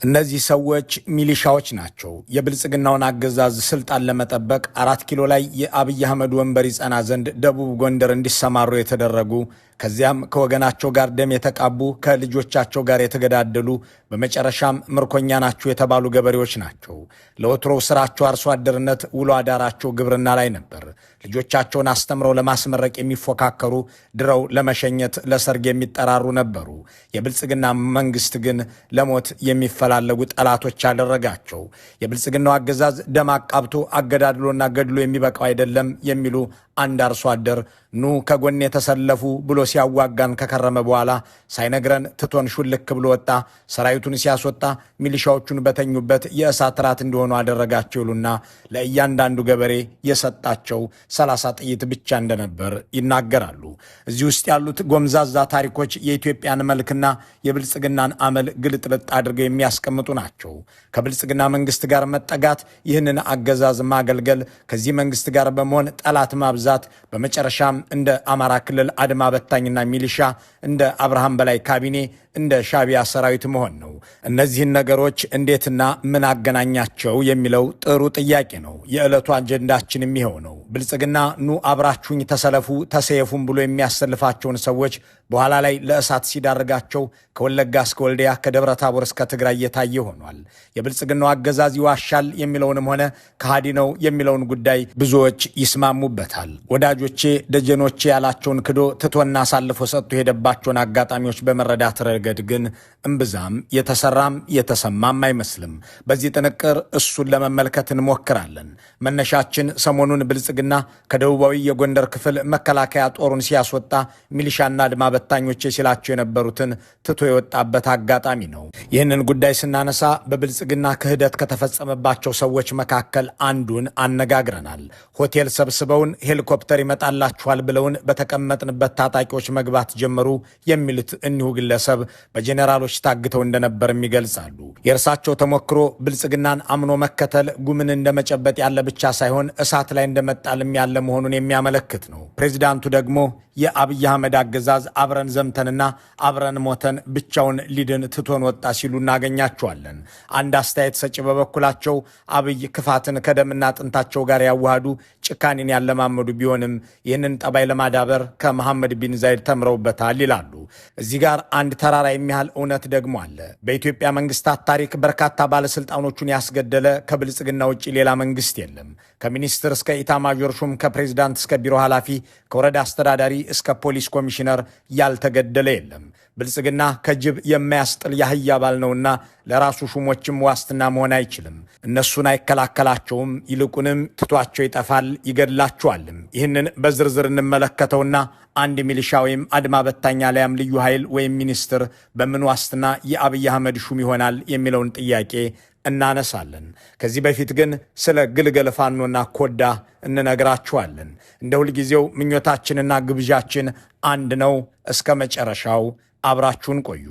እነዚህ ሰዎች ሚሊሻዎች ናቸው። የብልጽግናውን አገዛዝ ስልጣን ለመጠበቅ 4 ኪሎ ላይ የአብይ አህመድ ወንበር ይጸና ዘንድ ደቡብ ጎንደር እንዲሰማሩ የተደረጉ ከዚያም ከወገናቸው ጋር ደም የተቃቡ ከልጆቻቸው ጋር የተገዳደሉ በመጨረሻም ምርኮኛ ናቸው የተባሉ ገበሬዎች ናቸው። ለወትሮው ስራቸው አርሶ አደርነት፣ ውሎ አዳራቸው ግብርና ላይ ነበር። ልጆቻቸውን አስተምረው ለማስመረቅ የሚፎካከሩ፣ ድረው ለመሸኘት ለሰርግ የሚጠራሩ ነበሩ። የብልጽግና መንግስት ግን ለሞት የሚፈላለጉ ጠላቶች አደረጋቸው። የብልጽግናው አገዛዝ ደም አቃብቶ አገዳድሎና ገድሎ የሚበቃው አይደለም የሚሉ አንድ አርሶ አደር ኑ ከጎን የተሰለፉ ብሎ ሲያዋጋን ከከረመ በኋላ ሳይነግረን ትቶን ሹልክ ብሎ ወጣ። ሰራዊቱን ሲያስወጣ ሚሊሻዎቹን በተኙበት የእሳት ራት እንደሆኑ አደረጋቸው ይሉና ለእያንዳንዱ ገበሬ የሰጣቸው 30 ጥይት ብቻ እንደነበር ይናገራሉ። እዚህ ውስጥ ያሉት ጎምዛዛ ታሪኮች የኢትዮጵያን መልክና የብልጽግናን አመል ግልጥልጥ አድርገው የሚያስቀምጡ ናቸው። ከብልጽግና መንግስት ጋር መጠጋት፣ ይህንን አገዛዝ ማገልገል፣ ከዚህ መንግስት ጋር በመሆን ጠላት ማብዛት፣ በመጨረሻም እንደ አማራ ክልል አድማ በታኝና ሚሊሻ፣ እንደ አብርሃም በላይ ካቢኔ፣ እንደ ሻቢያ ሰራዊት መሆን ነው። እነዚህን ነገሮች እንዴትና ምን አገናኛቸው የሚለው ጥሩ ጥያቄ ነው። የዕለቱ አጀንዳችንም ይኸው ነው። ብልጽግና ኑ አብራችሁኝ ተሰለፉ ተሰየፉም ብሎ የሚያሰልፋቸውን ሰዎች በኋላ ላይ ለእሳት ሲዳርጋቸው ከወለጋ እስከ ወልዲያ ከደብረ ታቦር እስከ ትግራይ እየታየ ሆኗል። የብልጽግናው አገዛዝ ይዋሻል የሚለውንም ሆነ ከሃዲ ነው የሚለውን ጉዳይ ብዙዎች ይስማሙበታል። ወዳጆቼ ደጀኖቼ ያላቸውን ክዶ ትቶና አሳልፎ ሰጥቶ የሄደባቸውን አጋጣሚዎች በመረዳት ረገድ ግን እምብዛም የተሰራም የተሰማም አይመስልም። በዚህ ጥንቅር እሱን ለመመልከት እንሞክራለን። መነሻችን ሰሞኑን ብልጽግና ከደቡባዊ የጎንደር ክፍል መከላከያ ጦሩን ሲያስወጣ ሚሊሻና አድማ በታኞቼ ሲላቸው የነበሩትን ትቶ የወጣበት አጋጣሚ ነው። ይህንን ጉዳይ ስናነሳ በብልጽግና ክህደት ከተፈጸመባቸው ሰዎች መካከል አንዱን አነጋግረናል። ሆቴል ሰብስበውን ሄሊኮፕተር ይመጣላችኋል ብለውን በተቀመጥንበት ታጣቂዎች መግባት ጀመሩ የሚሉት እኒሁ ግለሰብ በጄኔራሎች ታግተው እንደነበርም ይገልጻሉ። የእርሳቸው ተሞክሮ ብልጽግናን አምኖ መከተል ጉምን እንደመጨበጥ ያለ ብቻ ሳይሆን እሳት ላይ እንደመጣልም ያለ መሆኑን የሚያመለክት ነው። ፕሬዚዳንቱ ደግሞ የአብይ አህመድ አገዛዝ አብረን ዘምተንና አብረን ሞተን ብቻውን ሊድን ትቶን ወጣ ሲሉ እናገኛቸዋለን። አንድ አስተያየት ሰጪ በበኩላቸው አብይ ክፋትን ከደምና አጥንታቸው ጋር ያዋሃዱ ጭካኔን ያለማመዱ ቢሆንም ይህንን ጠባይ ለማዳበር ከመሐመድ ቢን ዛይድ ተምረውበታል ይላሉ። እዚህ ጋር አንድ ተራራ የሚያህል እውነት ደግሞ አለ። በኢትዮጵያ መንግስታት ታሪክ በርካታ ባለስልጣኖቹን ያስገደለ ከብልጽግና ውጭ ሌላ መንግስት የለም። ከሚኒስትር እስከ ኢታማዦር ሹም፣ ከፕሬዝዳንት እስከ ቢሮ ኃላፊ፣ ከወረዳ አስተዳዳሪ እስከ ፖሊስ ኮሚሽነር ያልተገደለ የለም። ብልጽግና ከጅብ የማያስጥል ያህያ ባል ነውና ለራሱ ሹሞችም ዋስትና መሆን አይችልም። እነሱን አይከላከላቸውም፣ ይልቁንም ትቷቸው ይጠፋል፣ ይገድላቸዋልም። ይህንን በዝርዝር እንመለከተውና አንድ ሚሊሻ ወይም አድማ በታኝ አልያም ልዩ ኃይል ወይም ሚኒስትር በምን ዋስትና የአብይ አህመድ ሹም ይሆናል የሚለውን ጥያቄ እናነሳለን። ከዚህ በፊት ግን ስለ ግልገል ፋኖና ኮዳ እንነግራችኋለን። እንደ ሁልጊዜው ምኞታችንና ግብዣችን አንድ ነው። እስከ መጨረሻው አብራችሁን ቆዩ።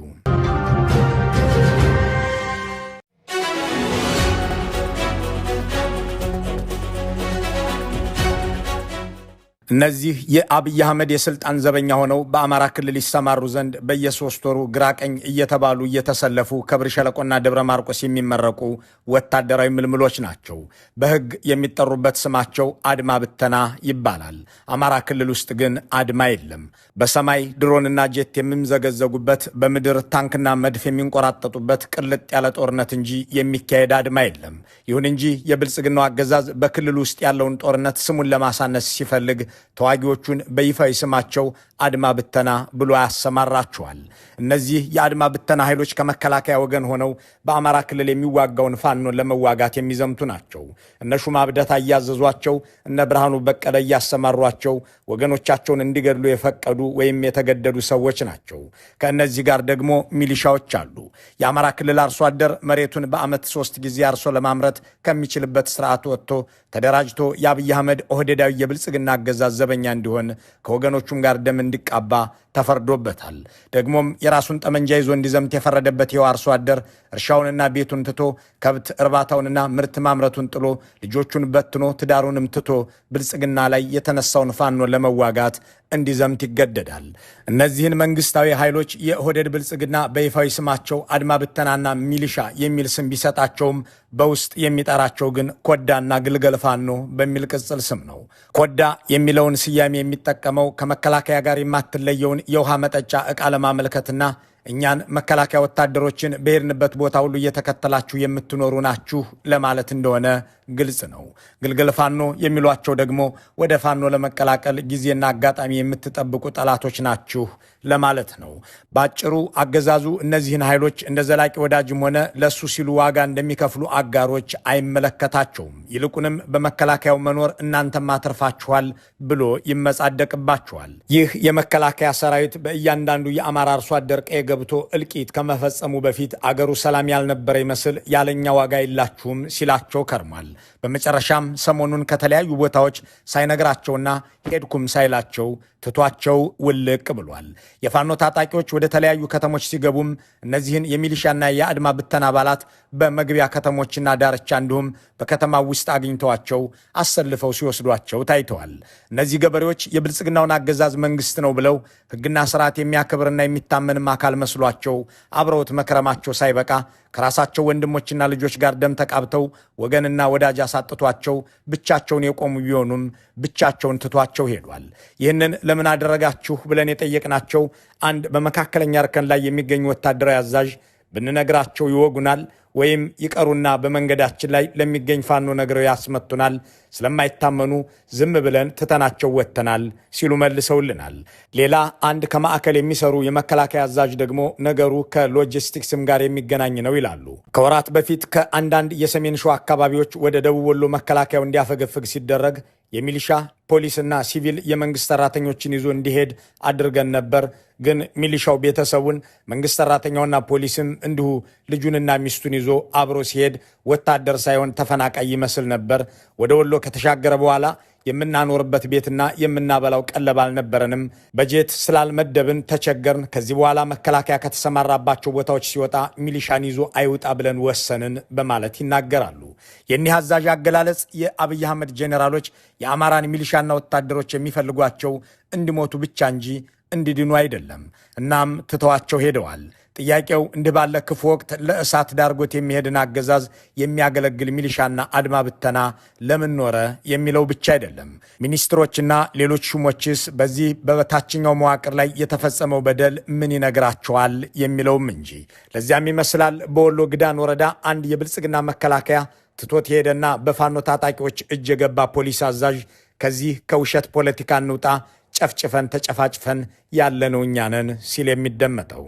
እነዚህ የአብይ አህመድ የስልጣን ዘበኛ ሆነው በአማራ ክልል ይሰማሩ ዘንድ በየ3 ወሩ ግራቀኝ እየተባሉ እየተሰለፉ ከብር ሸለቆና ደብረ ማርቆስ የሚመረቁ ወታደራዊ ምልምሎች ናቸው። በሕግ የሚጠሩበት ስማቸው አድማ ብተና ይባላል። አማራ ክልል ውስጥ ግን አድማ የለም። በሰማይ ድሮንና ጄት የሚምዘገዘጉበት፣ በምድር ታንክና መድፍ የሚንቆራጠጡበት ቅልጥ ያለ ጦርነት እንጂ የሚካሄድ አድማ የለም። ይሁን እንጂ የብልጽግናው አገዛዝ በክልል ውስጥ ያለውን ጦርነት ስሙን ለማሳነስ ሲፈልግ ተዋጊዎቹን በይፋዊ ስማቸው አድማ ብተና ብሎ ያሰማራቸዋል። እነዚህ የአድማ ብተና ኃይሎች ከመከላከያ ወገን ሆነው በአማራ ክልል የሚዋጋውን ፋኖን ለመዋጋት የሚዘምቱ ናቸው። እነ ሹማ ብደታ እያዘዟቸው፣ እነ ብርሃኑ በቀለ እያሰማሯቸው ወገኖቻቸውን እንዲገድሉ የፈቀዱ ወይም የተገደዱ ሰዎች ናቸው። ከእነዚህ ጋር ደግሞ ሚሊሻዎች አሉ። የአማራ ክልል አርሶ አደር መሬቱን በዓመት 3 ጊዜ አርሶ ለማምረት ከሚችልበት ስርዓት ወጥቶ ተደራጅቶ የአብይ አህመድ ኦህዴዳዊ የብልጽግና አገዛዝ ዘበኛ እንዲሆን ከወገኖቹም ጋር ደም እንዲቃባ ተፈርዶበታል። ደግሞም የራሱን ጠመንጃ ይዞ እንዲዘምት የፈረደበት ይኸው አርሶ አደር እርሻውንና ቤቱን ትቶ ከብት እርባታውንና ምርት ማምረቱን ጥሎ ልጆቹን በትኖ ትዳሩንም ትቶ ብልጽግና ላይ የተነሳውን ፋኖ ለመዋጋት እንዲዘምት ይገደዳል። እነዚህን መንግስታዊ ኃይሎች የኦህዴድ ብልጽግና በይፋዊ ስማቸው አድማ ብተናና ሚሊሻ የሚል ስም ቢሰጣቸውም በውስጥ የሚጠራቸው ግን ኮዳና ግልገል ፋኖ በሚል ቅጽል ስም ነው። ኮዳ የሚለውን ስያሜ የሚጠቀመው ከመከላከያ ጋር የማትለየውን የውሃ መጠጫ ዕቃ ለማመልከትና እኛን መከላከያ ወታደሮችን በሄድንበት ቦታ ሁሉ እየተከተላችሁ የምትኖሩ ናችሁ ለማለት እንደሆነ ግልጽ ነው። ግልገል ፋኖ የሚሏቸው ደግሞ ወደ ፋኖ ለመቀላቀል ጊዜና አጋጣሚ የምትጠብቁ ጠላቶች ናችሁ ለማለት ነው። ባጭሩ አገዛዙ እነዚህን ኃይሎች እንደ ዘላቂ ወዳጅም ሆነ ለሱ ሲሉ ዋጋ እንደሚከፍሉ አጋሮች አይመለከታቸውም። ይልቁንም በመከላከያው መኖር እናንተም አትርፋችኋል ብሎ ይመጻደቅባችኋል። ይህ የመከላከያ ሰራዊት በእያንዳንዱ የአማራ አርሶ አደር ቀዬ ገብቶ እልቂት ከመፈጸሙ በፊት አገሩ ሰላም ያልነበረ ይመስል ያለኛ ዋጋ የላችሁም ሲላቸው ከርሟል። በመጨረሻም ሰሞኑን ከተለያዩ ቦታዎች ሳይነግራቸውና ሄድኩም ሳይላቸው ትቷቸው ውልቅ ብሏል። የፋኖ ታጣቂዎች ወደ ተለያዩ ከተሞች ሲገቡም እነዚህን የሚሊሻና የአድማ ብተና አባላት በመግቢያ ከተሞችና ዳርቻ እንዲሁም በከተማው ውስጥ አግኝተዋቸው አሰልፈው ሲወስዷቸው ታይተዋል። እነዚህ ገበሬዎች የብልጽግናውን አገዛዝ መንግስት ነው ብለው ሕግና ስርዓት የሚያከብርና የሚታመንም አካል መስሏቸው አብረውት መክረማቸው ሳይበቃ ከራሳቸው ወንድሞችና ልጆች ጋር ደም ተቃብተው ወገንና ወዳጅ አሳጥቷቸው ብቻቸውን የቆሙ ቢሆኑም ብቻቸውን ትቷቸው ሄዷል። ይህንን ለምን አደረጋችሁ ብለን የጠየቅናቸው አንድ በመካከለኛ እርከን ላይ የሚገኙ ወታደራዊ አዛዥ ብንነግራቸው ይወጉናል ወይም ይቀሩና በመንገዳችን ላይ ለሚገኝ ፋኖ ነግረው ያስመቱናል፣ ስለማይታመኑ ዝም ብለን ትተናቸው ወጥተናል ሲሉ መልሰውልናል። ሌላ አንድ ከማዕከል የሚሰሩ የመከላከያ አዛዥ ደግሞ ነገሩ ከሎጂስቲክስም ጋር የሚገናኝ ነው ይላሉ። ከወራት በፊት ከአንዳንድ የሰሜን ሸዋ አካባቢዎች ወደ ደቡብ ወሎ መከላከያው እንዲያፈገፍግ ሲደረግ የሚሊሻ ፖሊስና ሲቪል የመንግስት ሰራተኞችን ይዞ እንዲሄድ አድርገን ነበር። ግን ሚሊሻው ቤተሰቡን፣ መንግስት ሰራተኛውና ፖሊስም እንዲሁ ልጁንና ሚስቱን ይዞ አብሮ ሲሄድ ወታደር ሳይሆን ተፈናቃይ ይመስል ነበር። ወደ ወሎ ከተሻገረ በኋላ የምናኖርበት ቤትና የምናበላው ቀለብ አልነበረንም። በጀት ስላልመደብን ተቸገርን። ከዚህ በኋላ መከላከያ ከተሰማራባቸው ቦታዎች ሲወጣ ሚሊሻን ይዞ አይውጣ ብለን ወሰንን በማለት ይናገራሉ። የኒህ አዛዥ አገላለጽ የአብይ አህመድ ጄኔራሎች የአማራን ሚሊሻና ወታደሮች የሚፈልጓቸው እንዲሞቱ ብቻ እንጂ እንዲድኑ አይደለም። እናም ትተዋቸው ሄደዋል። ጥያቄው እንዲህ ባለ ክፉ ወቅት ለእሳት ዳርጎት የሚሄድን አገዛዝ የሚያገለግል ሚሊሻና አድማ ብተና ለምን ኖረ የሚለው ብቻ አይደለም። ሚኒስትሮችና ሌሎች ሹሞችስ በዚህ በታችኛው መዋቅር ላይ የተፈጸመው በደል ምን ይነግራቸዋል የሚለውም እንጂ። ለዚያም ይመስላል በወሎ ግዳን ወረዳ አንድ የብልጽግና መከላከያ ትቶት ሄደና በፋኖ ታጣቂዎች እጅ የገባ ፖሊስ አዛዥ ከዚህ ከውሸት ፖለቲካ እንውጣ፣ ጨፍጭፈን ተጨፋጭፈን ያለነው እኛ ነን ሲል የሚደመጠው።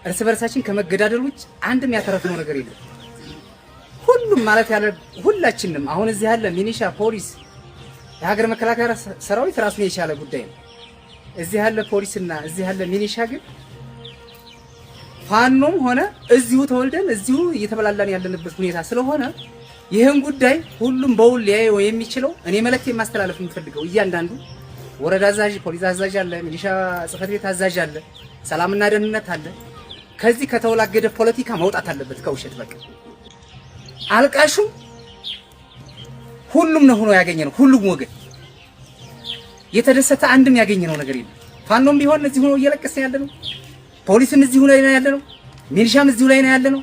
እርስ በርሳችን ከመገዳደል ውጭ አንድም ያተረፍነው ነገር የለም። ሁሉም ማለት ያለ ሁላችንም አሁን እዚህ ያለ ሚኒሻ፣ ፖሊስ፣ የሀገር መከላከያ ሰራዊት ራሱን የቻለ ጉዳይ ነው። እዚህ ያለ ፖሊስና እዚህ ያለ ሚኒሻ ግን ፋኖም ሆነ እዚሁ ተወልደን እዚሁ እየተበላላን ያለንበት ሁኔታ ስለሆነ ይህን ጉዳይ ሁሉም በውል ሊያየው የሚችለው እኔ መልእክት የማስተላለፍ የምፈልገው እያንዳንዱ ወረዳ አዛዥ፣ ፖሊስ አዛዥ አለ፣ ሚሊሻ ጽሕፈት ቤት አዛዥ አለ፣ ሰላምና ደህንነት አለ። ከዚህ ከተወላገደ ፖለቲካ መውጣት አለበት። ከውሸት በቃ አልቃሹም ሁሉም ነው ሆኖ ያገኘነው። ሁሉም ወገን የተደሰተ አንድም ያገኘነው ነገር የለም። ፋኖም ቢሆን እዚህ ሆኖ እየለቀሰ ያለ ነው። ፖሊስም እዚሁ ላይ ነው ያለ ነው። ሚሊሻም እዚሁ ላይ ነው ያለ ነው።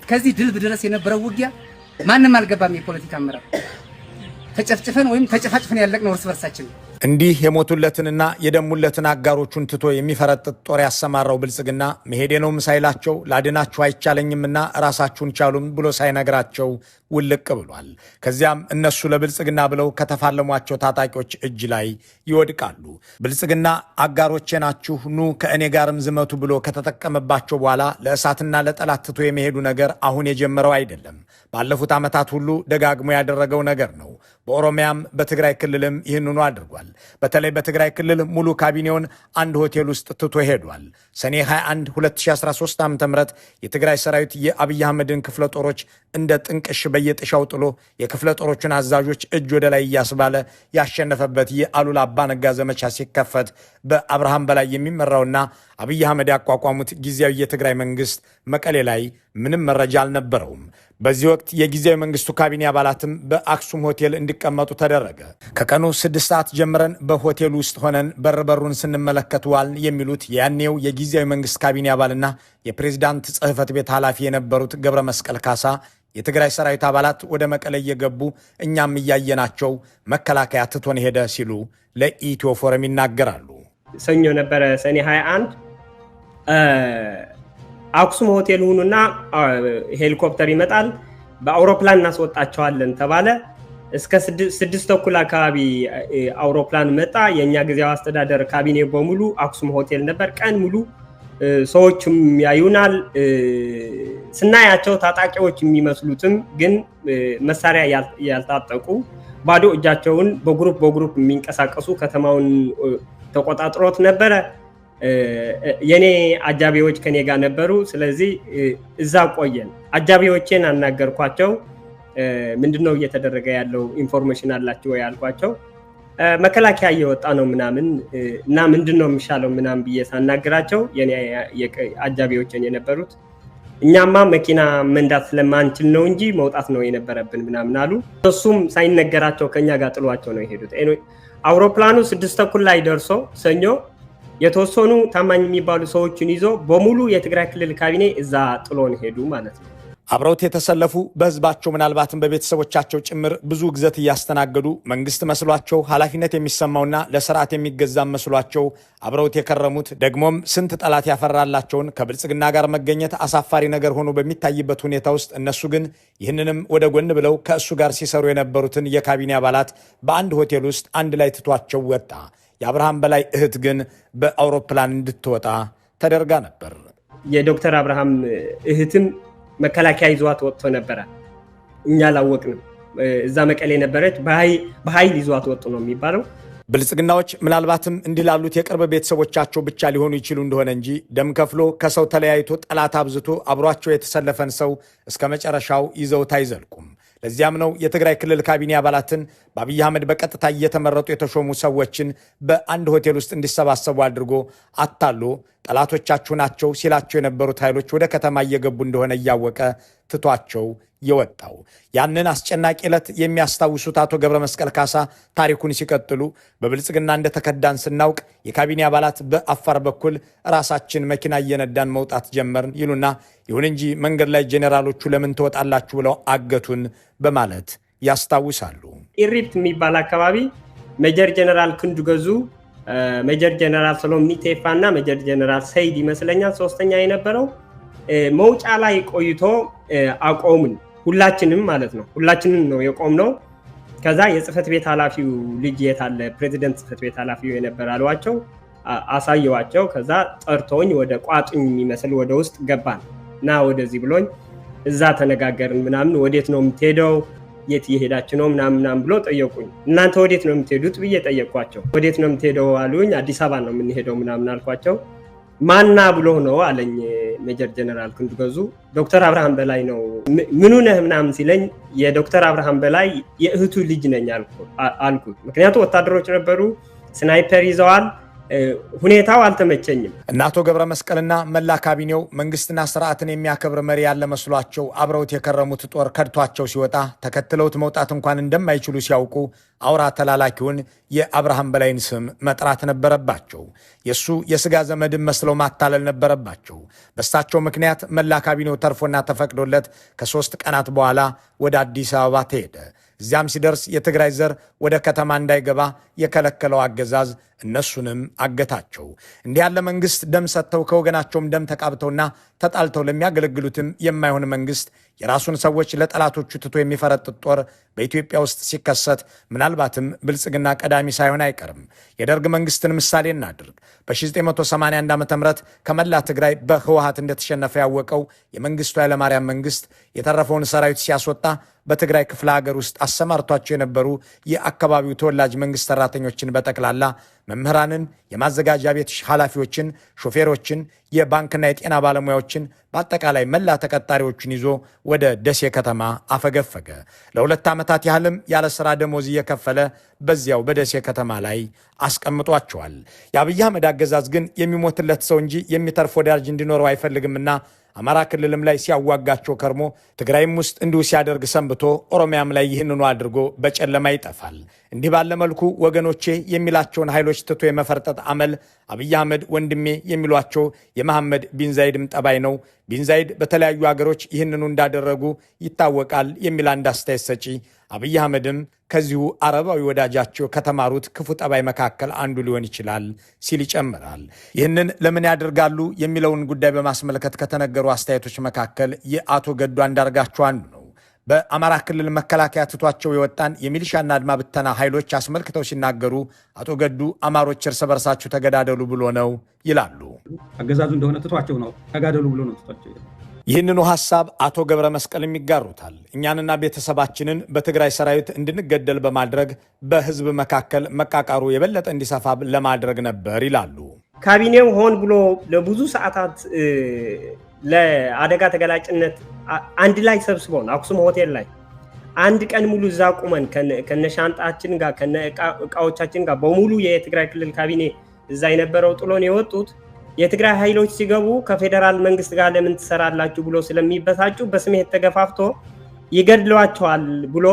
ከዚህ ድል ድረስ የነበረው ውጊያ ማንም አልገባም። የፖለቲካ አመራር ተጨፍጭፈን ወይም ተጨፋጭፈን ያለቅነው እርስ በርሳችን። እንዲህ የሞቱለትንና የደሙለትን አጋሮቹን ትቶ የሚፈረጥጥ ጦር ያሰማራው ብልጽግና መሄዴ ነውም ሳይላቸው ላድናችሁ አይቻለኝምና ራሳችሁን ቻሉም ብሎ ሳይነግራቸው ውልቅ ብሏል። ከዚያም እነሱ ለብልጽግና ብለው ከተፋለሟቸው ታጣቂዎች እጅ ላይ ይወድቃሉ። ብልጽግና አጋሮቼ ናችሁ ኑ ከእኔ ጋርም ዝመቱ ብሎ ከተጠቀመባቸው በኋላ ለእሳትና ለጠላት ትቶ የመሄዱ ነገር አሁን የጀመረው አይደለም። ባለፉት ዓመታት ሁሉ ደጋግሞ ያደረገው ነገር ነው። በኦሮሚያም በትግራይ ክልልም ይህንኑ አድርጓል። በተለይ በትግራይ ክልል ሙሉ ካቢኔውን አንድ ሆቴል ውስጥ ትቶ ሄዷል። ሰኔ 21 2013 ዓ.ም የትግራይ ሰራዊት የአብይ አህመድን ክፍለ ጦሮች እንደ ጥንቅሽ በየጥሻው ጥሎ የክፍለ ጦሮቹን አዛዦች እጅ ወደ ላይ እያስባለ ያሸነፈበት የአሉላ አባነጋ ዘመቻ ሲከፈት በአብርሃም በላይ የሚመራውና አብይ አህመድ ያቋቋሙት ጊዜያዊ የትግራይ መንግስት መቀሌ ላይ ምንም መረጃ አልነበረውም። በዚህ ወቅት የጊዜያዊ መንግስቱ ካቢኔ አባላትም በአክሱም ሆቴል እንዲቀመጡ ተደረገ። ከቀኑ 6 ሰዓት ጀምረን በሆቴሉ ውስጥ ሆነን በሩን ስንመለከት ዋልን የሚሉት ያኔው የጊዜያዊ መንግስት ካቢኔ አባልና የፕሬዝዳንት ጽህፈት ቤት ኃላፊ የነበሩት ገብረ መስቀል ካሳ የትግራይ ሰራዊት አባላት ወደ መቀለ እየገቡ እኛም እያየናቸው መከላከያ ትቶን ሄደ ሲሉ ለኢትዮ ፎረም ይናገራሉ። ሰኞ ነበረ ሰኔ 21 አክሱም ሆቴል ሁኑና ሄሊኮፕተር ይመጣል በአውሮፕላን እናስወጣቸዋለን ተባለ። እስከ 6:30 አካባቢ አውሮፕላን መጣ። የኛ ጊዜያዊ አስተዳደር ካቢኔ በሙሉ አክሱም ሆቴል ነበር። ቀን ሙሉ ሰዎችም ያዩናል። ስናያቸው ታጣቂዎች የሚመስሉትም ግን መሳሪያ ያልታጠቁ ባዶ እጃቸውን በግሩፕ የሚንቀሳቀሱ ከተማውን ተቆጣጥሮት ነበረ። የኔ አጃቢዎች ከኔ ጋር ነበሩ። ስለዚህ እዛ ቆየን። አጃቢዎቼን አናገርኳቸው። ምንድነው እየተደረገ ያለው ኢንፎርሜሽን አላችሁ ወይ አልኳቸው። መከላከያ እየወጣ ነው ምናምን እና ምንድነው የሚሻለው ምናምን ብዬ ሳናግራቸው የኔ አጃቢዎችን የነበሩት እኛማ መኪና መንዳት ስለማንችል ነው እንጂ መውጣት ነው የነበረብን ምናምን አሉ። እሱም ሳይነገራቸው ከኛ ጋር ጥሏቸው ነው የሄዱት። አውሮፕላኑ 6:30 ላይ ደርሶ ሰኞ የተወሰኑ ታማኝ የሚባሉ ሰዎችን ይዞ በሙሉ የትግራይ ክልል ካቢኔ እዛ ጥሎን ሄዱ ማለት ነው። አብረውት የተሰለፉ በህዝባቸው ምናልባትም በቤተሰቦቻቸው ጭምር ብዙ ግዘት እያስተናገዱ መንግስት መስሏቸው ኃላፊነት የሚሰማውና ለስርዓት የሚገዛ መስሏቸው አብረውት የከረሙት ደግሞም ስንት ጠላት ያፈራላቸውን ከብልጽግና ጋር መገኘት አሳፋሪ ነገር ሆኖ በሚታይበት ሁኔታ ውስጥ እነሱ ግን ይህንንም ወደ ጎን ብለው ከእሱ ጋር ሲሰሩ የነበሩትን የካቢኔ አባላት በአንድ ሆቴል ውስጥ አንድ ላይ ትቷቸው ወጣ። የአብርሃም በላይ እህት ግን በአውሮፕላን እንድትወጣ ተደርጋ ነበር። የዶክተር አብርሃም እህትም መከላከያ ይዟት ወጥቶ ነበረ። እኛ አላወቅንም። እዛ መቀሌ ነበረች። በኃይል ይዟት ወጡ ነው የሚባለው። ብልጽግናዎች ምናልባትም እንዲህ ላሉት የቅርብ ቤተሰቦቻቸው ብቻ ሊሆኑ ይችሉ እንደሆነ እንጂ ደም ከፍሎ ከሰው ተለያይቶ ጠላት አብዝቶ አብሯቸው የተሰለፈን ሰው እስከ መጨረሻው ይዘውት አይዘልቁም። ለዚያም ነው የትግራይ ክልል ካቢኔ አባላትን በአብይ አህመድ በቀጥታ እየተመረጡ የተሾሙ ሰዎችን በአንድ ሆቴል ውስጥ እንዲሰባሰቡ አድርጎ አታሎ ጠላቶቻችሁ ናቸው ሲላቸው የነበሩት ኃይሎች ወደ ከተማ እየገቡ እንደሆነ እያወቀ ትቷቸው የወጣው። ያንን አስጨናቂ ዕለት የሚያስታውሱት አቶ ገብረ መስቀል ካሳ ታሪኩን ሲቀጥሉ በብልጽግና እንደተከዳን ስናውቅ የካቢኔ አባላት በአፋር በኩል ራሳችን መኪና እየነዳን መውጣት ጀመርን ይሉና ይሁን እንጂ መንገድ ላይ ጄኔራሎቹ ለምን ትወጣላችሁ ብለው አገቱን በማለት ያስታውሳሉ። ኢሪፕት የሚባል አካባቢ ሜጀር ጄኔራል ክንዱ ገዙ፣ ሜጀር ጄኔራል ሰሎሞን ኒቴፋ እና ሜጀር ጄኔራል ሰይድ ይመስለኛል ሶስተኛ የነበረው መውጫ ላይ ቆይቶ አቆምን። ሁላችንም ማለት ነው። ሁላችንም ነው የቆምነው። ከዛ የጽህፈት ቤት ኃላፊው ልጅ የታለ ፕሬዚደንት ጽህፈት ቤት ኃላፊው የነበር አሏቸው። አሳየዋቸው። ከዛ ጠርቶኝ ወደ ቋጥኝ የሚመስል ወደ ውስጥ ገባን እና ወደዚህ ብሎኝ እዛ ተነጋገርን ምናምን። ወዴት ነው የምትሄደው? የት እየሄዳችሁ ነው ምናምን ብሎ ጠየቁኝ። እናንተ ወዴት ነው የምትሄዱት ብዬ ጠየቅኳቸው። ወዴት ነው የምትሄደው አሉኝ። አዲስ አበባ ነው የምንሄደው ምናምን አልኳቸው። ማና ብሎ ነው አለኝ ሜጀር ጄኔራል ክንዱ ገዙ። ዶክተር አብርሃም በላይ ነው። ምኑ ነህ ምናምን ሲለኝ የዶክተር አብርሃም በላይ የእህቱ ልጅ ነኝ አልኩት። ምክንያቱም ወታደሮች ነበሩ፣ ስናይፐር ይዘዋል። ሁኔታው አልተመቸኝም። እና አቶ ገብረ መስቀልና መላ ካቢኔው መንግስትና ስርዓትን የሚያከብር መሪ ያለ መስሏቸው አብረውት የከረሙት ጦር ከድቷቸው ሲወጣ ተከትለውት መውጣት እንኳን እንደማይችሉ ሲያውቁ አውራ ተላላኪውን የአብርሃም በላይን ስም መጥራት ነበረባቸው። የሱ የስጋ ዘመድን መስለው ማታለል ነበረባቸው። በሳቸው ምክንያት መላ ካቢኔው ተርፎና ተፈቅዶለት ከ3 ቀናት በኋላ ወደ አዲስ አበባ ተሄደ። እዚያም ሲደርስ የትግራይ ዘር ወደ ከተማ እንዳይገባ የከለከለው አገዛዝ እነሱንም አገታቸው። እንዲህ ያለ መንግስት ደም ሰጥተው ከወገናቸውም ደም ተቃብተውና ተጣልተው ለሚያገለግሉትም የማይሆን መንግስት የራሱን ሰዎች ለጠላቶቹ ትቶ የሚፈረጥጥ ጦር በኢትዮጵያ ውስጥ ሲከሰት ምናልባትም ብልጽግና ቀዳሚ ሳይሆን አይቀርም። የደርግ መንግስትን ምሳሌ እናድርግ። በ1981 ዓ.ም ከመላ ትግራይ በህወሓት እንደተሸነፈ ያወቀው የመንግስቱ ኃይለማርያም መንግስት የተረፈውን ሰራዊት ሲያስወጣ በትግራይ ክፍለ ሀገር ውስጥ አሰማርቷቸው የነበሩ የአካባቢው ተወላጅ መንግስት ሰራተኞችን በጠቅላላ መምህራንን፣ የማዘጋጃ ቤት ኃላፊዎችን፣ ሾፌሮችን፣ የባንክና የጤና ባለሙያዎችን በአጠቃላይ መላ ተቀጣሪዎችን ይዞ ወደ ደሴ ከተማ አፈገፈገ። ለ2 ዓመታት ያህልም ያለ ሥራ ደሞዝ እየከፈለ በዚያው በደሴ ከተማ ላይ አስቀምጧቸዋል። የአብይ አህመድ አገዛዝ ግን የሚሞትለት ሰው እንጂ የሚተርፍ ወዳጅ እንዲኖረው አይፈልግምና አማራ ክልልም ላይ ሲያዋጋቸው ከርሞ ትግራይም ውስጥ እንዲሁ ሲያደርግ ሰንብቶ ኦሮሚያም ላይ ይህንኑ አድርጎ በጨለማ ይጠፋል። እንዲህ ባለ መልኩ ወገኖቼ የሚላቸውን ኃይሎች ትቶ የመፈርጠጥ አመል አብይ አህመድ ወንድሜ የሚሏቸው የመሐመድ ቢን ዛይድም ጠባይ ነው። ቢን ዛይድ በተለያዩ ሀገሮች ይህንኑ እንዳደረጉ ይታወቃል የሚል አንድ አስተያየት ሰጪ አብይ አህመድም ከዚሁ አረባዊ ወዳጃቸው ከተማሩት ክፉ ጠባይ መካከል አንዱ ሊሆን ይችላል ሲል ይጨምራል። ይህንን ለምን ያደርጋሉ የሚለውን ጉዳይ በማስመልከት ከተነገሩ አስተያየቶች መካከል የአቶ ገዱ አንዳርጋቸው አንዱ ነው። በአማራ ክልል መከላከያ ትቷቸው የወጣን የሚሊሻና አድማ ብተና ኃይሎች አስመልክተው ሲናገሩ አቶ ገዱ አማሮች እርስ በርሳችሁ ተገዳደሉ ብሎ ነው ይላሉ። አገዛዙ እንደሆነ ትቷቸው ነው ተጋደሉ ብሎ ነው ትቷቸው። ይህንኑ ሐሳብ አቶ ገብረ መስቀልም ይጋሩታል። እኛንና ቤተሰባችንን በትግራይ ሰራዊት እንድንገደል በማድረግ በህዝብ መካከል መቃቃሩ የበለጠ እንዲሰፋ ለማድረግ ነበር ይላሉ። ካቢኔው ሆን ብሎ ለብዙ ሰዓታት ለአደጋ ተገላጭነት አንድ ላይ ሰብስቦን አክሱም ሆቴል ላይ አንድ ቀን ሙሉ እዛ ቁመን ከነሻንጣችን ጋር ከነእቃዎቻችን ጋር በሙሉ የትግራይ ክልል ካቢኔ እዛ የነበረው ጥሎን የወጡት የትግራይ ኃይሎች ሲገቡ ከፌደራል መንግስት ጋር ለምን ትሰራላችሁ ብሎ ስለሚበሳጩ በስሜት ተገፋፍቶ ይገድሏቸዋል ብሎ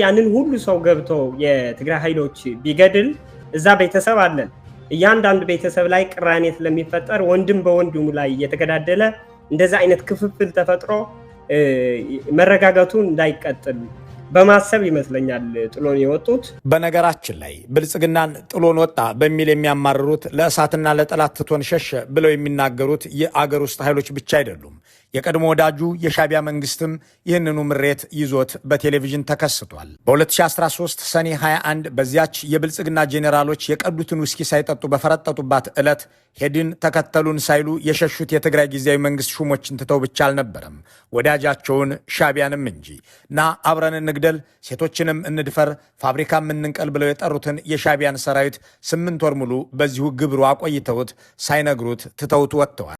ያንን ሁሉ ሰው ገብቶ የትግራይ ኃይሎች ቢገድል እዛ ቤተሰብ አለን። እያንዳንዱ ቤተሰብ ላይ ቅራኔ ስለሚፈጠር ወንድም በወንድሙ ላይ እየተገዳደለ እንደዛ አይነት ክፍፍል ተፈጥሮ መረጋጋቱን እንዳይቀጥል በማሰብ ይመስለኛል ጥሎን የወጡት። በነገራችን ላይ ብልጽግናን ጥሎን ወጣ በሚል የሚያማርሩት ለእሳትና ለጠላት ትቶን ሸሸ ብለው የሚናገሩት የአገር ውስጥ ኃይሎች ብቻ አይደሉም። የቀድሞ ወዳጁ የሻቢያ መንግስትም ይህንኑ ምሬት ይዞት በቴሌቪዥን ተከስቷል። በ2013 ሰኔ 21 በዚያች የብልጽግና ጄኔራሎች የቀዱትን ውስኪ ሳይጠጡ በፈረጠጡባት ዕለት ሄድን ተከተሉን ሳይሉ የሸሹት የትግራይ ጊዜያዊ መንግስት ሹሞችን ትተው ብቻ አልነበረም ወዳጃቸውን ሻቢያንም እንጂ ና አብረን እንግደል፣ ሴቶችንም እንድፈር፣ ፋብሪካም እንንቀል ብለው የጠሩትን የሻቢያን ሰራዊት 8 ወር ሙሉ በዚሁ ግብሩ አቆይተውት ሳይነግሩት ትተውት ወጥተዋል።